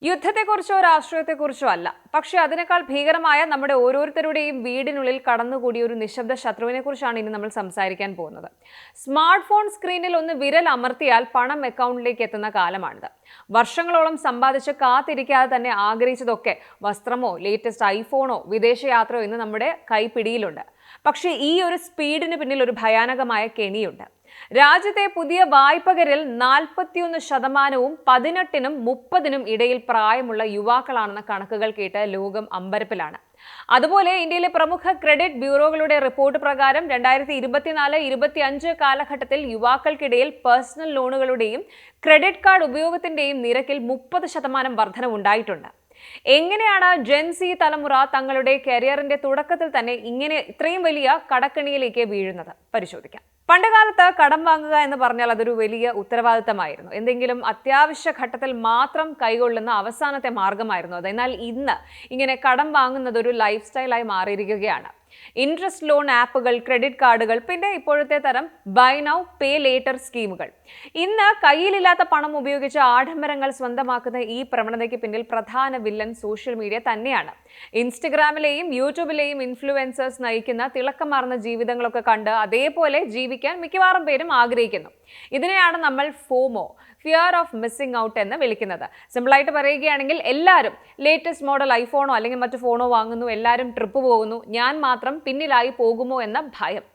യുദ്ധത്തെക്കുറിച്ചോ രാഷ്ട്രീയത്തെക്കുറിച്ചോ അല്ല, പക്ഷെ അതിനേക്കാൾ ഭീകരമായ നമ്മുടെ ഓരോരുത്തരുടെയും വീടിനുള്ളിൽ കടന്നുകൂടിയ ഒരു നിശബ്ദ ശത്രുവിനെ കുറിച്ചാണ് ഇനി നമ്മൾ സംസാരിക്കാൻ പോകുന്നത്. സ്മാർട്ട് ഫോൺ സ്ക്രീനിൽ ഒന്ന് വിരൽ അമർത്തിയാൽ പണം അക്കൗണ്ടിലേക്ക് എത്തുന്ന കാലമാണിത്. വർഷങ്ങളോളം സമ്പാദിച്ച് കാത്തിരിക്കാതെ തന്നെ ആഗ്രഹിച്ചതൊക്കെ, വസ്ത്രമോ ലേറ്റസ്റ്റ് ഐഫോണോ വിദേശയാത്രയോ ഇന്ന് നമ്മുടെ കൈപ്പിടിയിലുണ്ട്. പക്ഷേ ഈ ഒരു സ്പീഡിന് പിന്നിൽ ഒരു ഭയാനകമായ കെണിയുണ്ട്. രാജ്യത്തെ പുതിയ വായ്പകരിൽ 41% 18-നും 30-നും ഇടയിൽ പ്രായമുള്ള യുവാക്കളാണെന്ന കണക്കുകൾ കേട്ട് ലോകം അമ്പരപ്പിലാണ്. അതുപോലെ ഇന്ത്യയിലെ പ്രമുഖ ക്രെഡിറ്റ് ബ്യൂറോകളുടെ റിപ്പോർട്ട് പ്രകാരം 2024-25 കാലഘട്ടത്തിൽ യുവാക്കൾക്കിടയിൽ പേഴ്സണൽ ലോണുകളുടെയും ക്രെഡിറ്റ് കാർഡ് ഉപയോഗത്തിന്റെയും നിരക്കിൽ 30% വർധനവുണ്ടായിട്ടുണ്ട്. എങ്ങനെയാണ് ജെൻസി തലമുറ തങ്ങളുടെ കരിയറിന്റെ തുടക്കത്തിൽ തന്നെ ഇത്രയും വലിയ കടക്കെണിയിലേക്ക് വീഴുന്നത് പരിശോധിക്കാം. പണ്ടുകാലത്ത് കടം വാങ്ങുക എന്ന് പറഞ്ഞാൽ അതൊരു വലിയ ഉത്തരവാദിത്തമായിരുന്നു. എന്തെങ്കിലും അത്യാവശ്യ ഘട്ടത്തിൽ മാത്രം കൈകൊള്ളുന്ന അവസാനത്തെ മാർഗമായിരുന്നു അത്. എന്നാൽ ഇന്ന് ഇങ്ങനെ കടം വാങ്ങുന്നത് ഒരു ലൈഫ് സ്റ്റൈലായി മാറിയിരിക്കുകയാണ്. ഇൻട്രസ്റ്റ് ലോൺ ആപ്പുകൾ, ക്രെഡിറ്റ് കാർഡുകൾ, പിന്നെ ഇപ്പോഴത്തെ തരം ബൈ നൗ പേ ലേറ്റർ സ്കീമുകൾ. ഇന്ന് കയ്യിലില്ലാത്ത പണം ഉപയോഗിച്ച് ആഡംബരങ്ങൾ സ്വന്തമാക്കുന്ന ഈ പ്രവണതയ്ക്ക് പിന്നിൽ പ്രധാന വില്ലൻ സോഷ്യൽ മീഡിയ തന്നെയാണ്. ഇൻസ്റ്റഗ്രാമിലെയും യൂട്യൂബിലെയും ഇൻഫ്ലുവൻസേഴ്സ് നയിക്കുന്ന തിളക്കമാർന്ന ജീവിതങ്ങളൊക്കെ കണ്ട് അതേപോലെ ജീവിക്കാൻ മിക്കവാറും പേരും ആഗ്രഹിക്കുന്നു. ഇതിനെയാണ് നമ്മൾ ഫോമോ, ഫിയർ ഓഫ് മിസ്സിംഗ് ഔട്ട് എന്ന് വിളിക്കുന്നത്. സിമ്പിളായിട്ട് പറയുകയാണെങ്കിൽ എല്ലാവരും ലേറ്റസ്റ്റ് മോഡൽ ഐഫോണോ അല്ലെങ്കിൽ മറ്റു ഫോണോ വാങ്ങുന്നു, എല്ലാവരും ട്രിപ്പ് പോകുന്നു, ഞാൻ മാത്രം പിന്നിലായി പോകുമോ എന്ന ഭയം.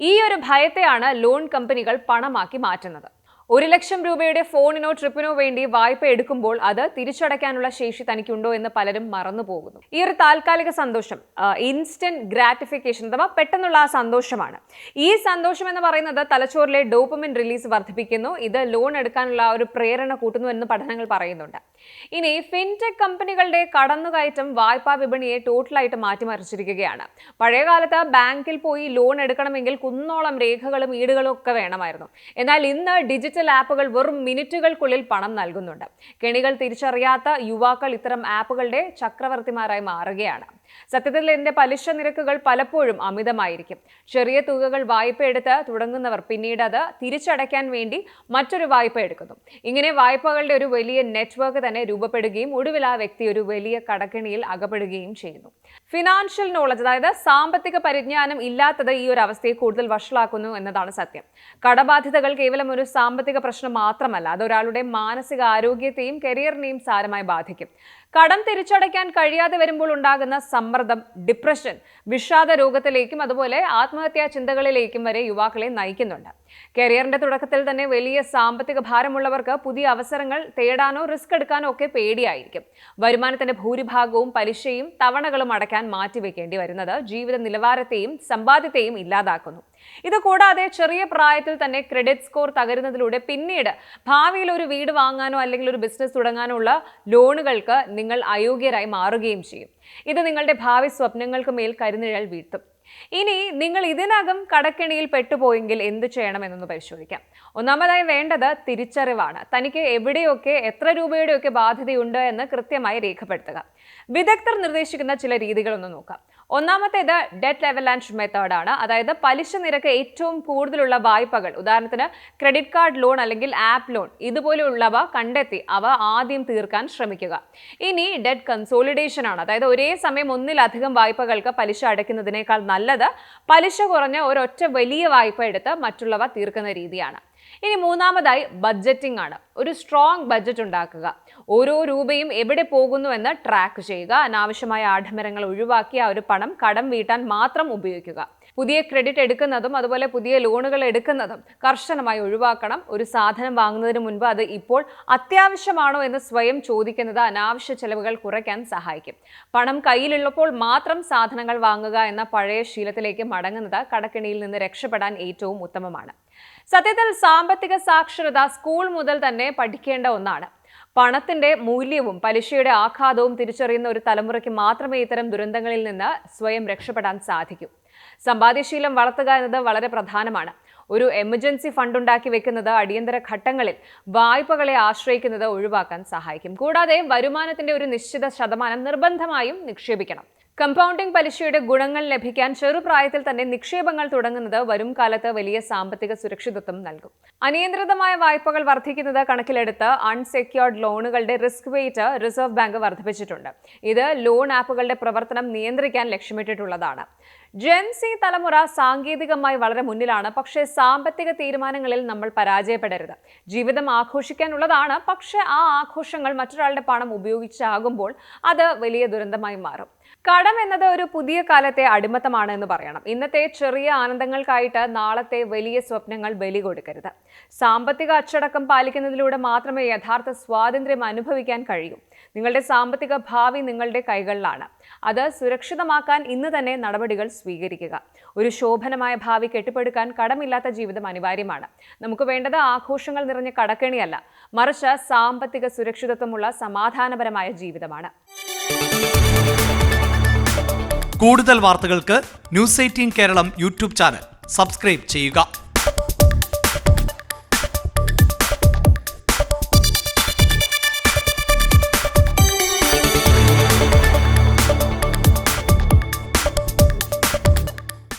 ഈ ഒരു ഭയത്തെയാണ് ലോൺ കമ്പനികൾ പണമാക്കി മാറ്റുന്നത്. 1 ലക്ഷം രൂപയുടെ ഫോണിനോ ട്രിപ്പിനോ വേണ്ടി വായ്പ എടുക്കുമ്പോൾ അത് തിരിച്ചടയ്ക്കാനുള്ള ശേഷി തനിക്കുണ്ടോ എന്ന് പലരും മറന്നു പോകുന്നു. ഈ ഒരു താൽക്കാലിക സന്തോഷം, ഇൻസ്റ്റന്റ് ഗ്രാറ്റിഫിക്കേഷൻ അഥവാ പെട്ടെന്നുള്ള ആ സന്തോഷമാണ്. ഈ സന്തോഷം എന്ന് പറയുന്നത് തലച്ചോറിലെ ഡോപ്പമിൻ റിലീസ് വർദ്ധിപ്പിക്കുന്നു. ഇത് ലോൺ എടുക്കാനുള്ള ഒരു പ്രേരണ കൂട്ടുന്നു എന്ന് പഠനങ്ങൾ പറയുന്നുണ്ട്. ഇനി ഫിൻടെക് കമ്പനികളുടെ കടന്നുകയറ്റം വായ്പാ വിപണിയെ ടോട്ടലായിട്ട് മാറ്റിമറിച്ചിരിക്കുകയാണ്. പഴയകാലത്ത് ബാങ്കിൽ പോയി ലോൺ എടുക്കണമെങ്കിൽ കുന്നോളം രേഖകളും ഈടുകളും ഒക്കെ വേണമായിരുന്നു. എന്നാൽ ഇന്ന് ഡിജിറ്റൽ ആപ്പുകൾ വെറും മിനിറ്റുകൾക്കുള്ളിൽ പണം നൽകുന്നുണ്ട്. കെണികൾ തിരിച്ചറിയാത്ത യുവാക്കൾ ഇത്തരം ആപ്പുകളുടെ ചക്രവർത്തിമാരായി മാറുകയാണ്. സത്യത്തിൽ ഇതിന്റെ പലിശ നിരക്കുകൾ പലപ്പോഴും അമിതമായിരിക്കും. ചെറിയ തുകകൾ വായ്പ എടുത്ത് തുടങ്ങുന്നവർ പിന്നീട് അത് തിരിച്ചടയ്ക്കാൻ വേണ്ടി മറ്റൊരു വായ്പ എടുക്കുന്നു. ഇങ്ങനെ വായ്പകളുടെ ഒരു വലിയ നെറ്റ്വർക്ക് തന്നെ രൂപപ്പെടുകയും ഒടുവിൽ ആ വ്യക്തി ഒരു വലിയ കടക്കെണിയിൽ അകപ്പെടുകയും ചെയ്യുന്നു. ഫിനാൻഷ്യൽ നോളജ്, അതായത് സാമ്പത്തിക പരിജ്ഞാനം ഇല്ലാത്തത് ഈ ഒരു അവസ്ഥയെ കൂടുതൽ വഷളാക്കുന്നു എന്നതാണ് സത്യം. കടബാധ്യതകൾ കേവലം ഒരു സാമ്പത്തിക പ്രശ്നം മാത്രമല്ല, അത് ഒരാളുടെ മാനസിക ആരോഗ്യത്തെയും കരിയറിനെയും സാരമായി ബാധിക്കും. കടം തിരിച്ചടയ്ക്കാൻ കഴിയാതെ വരുമ്പോൾ ഉണ്ടാകുന്ന സമ്മർദ്ദം, ഡിപ്രഷൻ, വിഷാദ രോഗത്തിലേക്കും അതുപോലെ ആത്മഹത്യാ ചിന്തകളിലേക്കും വരെ യുവാക്കളെ നയിക്കുന്നുണ്ട്. കരിയറിന്റെ തുടക്കത്തിൽ തന്നെ വലിയ സാമ്പത്തിക ഭാരമുള്ളവർക്ക് പുതിയ അവസരങ്ങൾ തേടാനോ റിസ്ക് എടുക്കാനോ ഒക്കെ പേടിയായിരിക്കും. വരുമാനത്തിന്റെ ഭൂരിഭാഗവും പലിശയും തവണകളും അടയ്ക്കാൻ മാറ്റിവെക്കേണ്ടി വരുന്നത് ജീവിത നിലവാരത്തെയും സമ്പാദ്യത്തെയും ഇല്ലാതാക്കുന്നു. ഇത് കൂടാതെ ചെറിയ പ്രായത്തിൽ തന്നെ ക്രെഡിറ്റ് സ്കോർ തകരുന്നതിലൂടെ പിന്നീട് ഭാവിയിൽ ഒരു വീട് വാങ്ങാനോ അല്ലെങ്കിൽ ഒരു ബിസിനസ് തുടങ്ങാനോ ഉള്ള ലോണുകൾക്ക് നിങ്ങൾ അയോഗ്യരായി മാറുകയും ചെയ്യും. ഇത് നിങ്ങളുടെ ഭാവി സ്വപ്നങ്ങൾക്ക് മേൽ കരിനിഴൽ വീഴ്ത്തും. ഇനി നിങ്ങൾ ഇതിനകം കടക്കെണിയിൽ പെട്ടുപോയെങ്കിൽ എന്ത് ചെയ്യണമെന്നൊന്ന് പരിശോധിക്കാം. ഒന്നാമതായി വേണ്ടത് തിരിച്ചറിവാണ്. തനിക്ക് എവിടെയൊക്കെ എത്ര രൂപയുടെയൊക്കെ ബാധ്യതയുണ്ട് എന്ന് കൃത്യമായി രേഖപ്പെടുത്തുക. വിദഗ്ധർ നിർദ്ദേശിക്കുന്ന ചില രീതികളൊന്ന് നോക്കാം. ഒന്നാമത്തേത് ഡെറ്റ് അവലാഞ്ച് മെത്തേഡാണ്. അതായത് പലിശ നിരക്ക് ഏറ്റവും കൂടുതലുള്ള വായ്പകൾ, ഉദാഹരണത്തിന് ക്രെഡിറ്റ് കാർഡ് ലോൺ അല്ലെങ്കിൽ ആപ്പ് ലോൺ ഇതുപോലെയുള്ളവ കണ്ടെത്തി അവ ആദ്യം തീർക്കാൻ ശ്രമിക്കുക. ഇനി ഡെറ്റ് കൺസോളിഡേഷൻ ആണ്. അതായത് ഒരേ സമയം ഒന്നിലധികം വായ്പകൾക്ക് പലിശ അടയ്ക്കുന്നതിനേക്കാൾ നല്ലത് പലിശ കുറഞ്ഞ ഒരൊറ്റ വലിയ വായ്പ എടുത്ത് മറ്റുള്ളവ തീർക്കുന്ന രീതിയാണ്. ഇനി മൂന്നാമതായി ബഡ്ജറ്റിംഗ് ആണ്. ഒരു സ്ട്രോങ് ബഡ്ജറ്റ് ഉണ്ടാക്കുക. ഓരോ രൂപയും എവിടെ പോകുന്നു എന്ന് ട്രാക്ക് ചെയ്യുക. അനാവശ്യമായ ആഡംബരങ്ങൾ ഒഴിവാക്കി ആ ഒരു പണം കടം വീട്ടാൻ മാത്രം ഉപയോഗിക്കുക. പുതിയ ക്രെഡിറ്റ് എടുക്കുന്നതും അതുപോലെ പുതിയ ലോണുകൾ എടുക്കുന്നതും കർശനമായി ഒഴിവാക്കണം. ഒരു സാധനം വാങ്ങുന്നതിന് മുൻപ് അത് ഇപ്പോൾ അത്യാവശ്യമാണോ എന്ന് സ്വയം ചോദിക്കുന്നത് അനാവശ്യ ചെലവുകൾ കുറയ്ക്കാൻ സഹായിക്കും. പണം കയ്യിലുള്ളപ്പോൾ മാത്രം സാധനങ്ങൾ വാങ്ങുക എന്ന പഴയ ശീലത്തിലേക്ക് മടങ്ങുന്നത് കടക്കെണിയിൽ നിന്ന് രക്ഷപ്പെടാൻ ഏറ്റവും ഉത്തമമാണ്. സത്യത്തിൽ സാമ്പത്തിക സാക്ഷരത സ്കൂൾ മുതൽ തന്നെ പഠിക്കേണ്ട ഒന്നാണ്. പണത്തിന്റെ മൂല്യവും പലിശയുടെ ആഘാതവും തിരിച്ചറിയുന്ന ഒരു തലമുറയ്ക്ക് മാത്രമേ ഇത്തരം ദുരന്തങ്ങളിൽ നിന്ന് സ്വയം രക്ഷപ്പെടാൻ സാധിക്കൂ. സമ്പാദ്യശീലം വളർത്തുക എന്നത് വളരെ പ്രധാനമാണ്. ഒരു എമർജൻസി ഫണ്ട് ഉണ്ടാക്കി വെക്കുന്നത് അടിയന്തര ഘട്ടങ്ങളിൽ വായ്പകളെ ആശ്രയിക്കുന്നത് ഒഴിവാക്കാൻ സഹായിക്കും. കൂടാതെ വരുമാനത്തിന്റെ ഒരു നിശ്ചിത ശതമാനം നിർബന്ധമായും നിക്ഷേപിക്കണം. കമ്പൗണ്ടിംഗ് പലിശയുടെ ഗുണങ്ങൾ ലഭിക്കാൻ ചെറുപ്രായത്തിൽ തന്നെ നിക്ഷേപങ്ങൾ തുടങ്ങുന്നത് വരും കാലത്ത് വലിയ സാമ്പത്തിക സുരക്ഷിതത്വം നൽകും. അനിയന്ത്രിതമായ വായ്പകൾ വർദ്ധിക്കുന്നത് കണക്കിലെടുത്ത് അൺസെക്യൂർഡ് ലോണുകളുടെ റിസ്ക് വെയിറ്റ് റിസർവ് ബാങ്ക് വർദ്ധിപ്പിച്ചിട്ടുണ്ട്. ഇത് ലോൺ ആപ്പുകളുടെ പ്രവർത്തനം നിയന്ത്രിക്കാൻ ലക്ഷ്യമിട്ടിട്ടുള്ളതാണ്. ജെൻസി തലമുറ സാങ്കേതികമായി വളരെ മുന്നിലാണ്. പക്ഷേ സാമ്പത്തിക തീരുമാനങ്ങളിൽ നമ്മൾ പരാജയപ്പെടരുത്. ജീവിതം ആഘോഷിക്കാനുള്ളതാണ്. പക്ഷേ ആ ആഘോഷങ്ങൾ മറ്റൊരാളുടെ പണം ഉപയോഗിച്ചാകുമ്പോൾ അത് വലിയ ദുരന്തമായി മാറും. കടം എന്നത് ഒരു പുതിയ കാലത്തെ അടിമത്തമാണ് എന്ന് പറയണം. ഇന്നത്തെ ചെറിയ ആനന്ദങ്ങൾക്കായിട്ട് നാളത്തെ വലിയ സ്വപ്നങ്ങൾ ബലി കൊടുക്കരുത്. സാമ്പത്തിക അച്ചടക്കം പാലിക്കുന്നതിലൂടെ മാത്രമേ യഥാർത്ഥ സ്വാതന്ത്ര്യം അനുഭവിക്കാൻ കഴിയൂ. നിങ്ങളുടെ സാമ്പത്തിക ഭാവി നിങ്ങളുടെ കൈകളിലാണ്. അത് സുരക്ഷിതമാക്കാൻ ഇന്ന് തന്നെ നടപടികൾ സ്വീകരിക്കുക. ഒരു ശോഭനമായ ഭാവി കെട്ടിപ്പടുക്കാൻ കടമില്ലാത്ത ജീവിതം അനിവാര്യമാണ്. നമുക്ക് വേണ്ടത് ആഘോഷങ്ങൾ നിറഞ്ഞ കടക്കെണിയല്ല, മറിച്ച് സാമ്പത്തിക സുരക്ഷിതത്വമുള്ള സമാധാനപരമായ ജീവിതമാണ്. കൂടുതൽ വാർത്തകൾക്ക് news 18 Keralam YouTube channel subscribe ചെയ്യുക.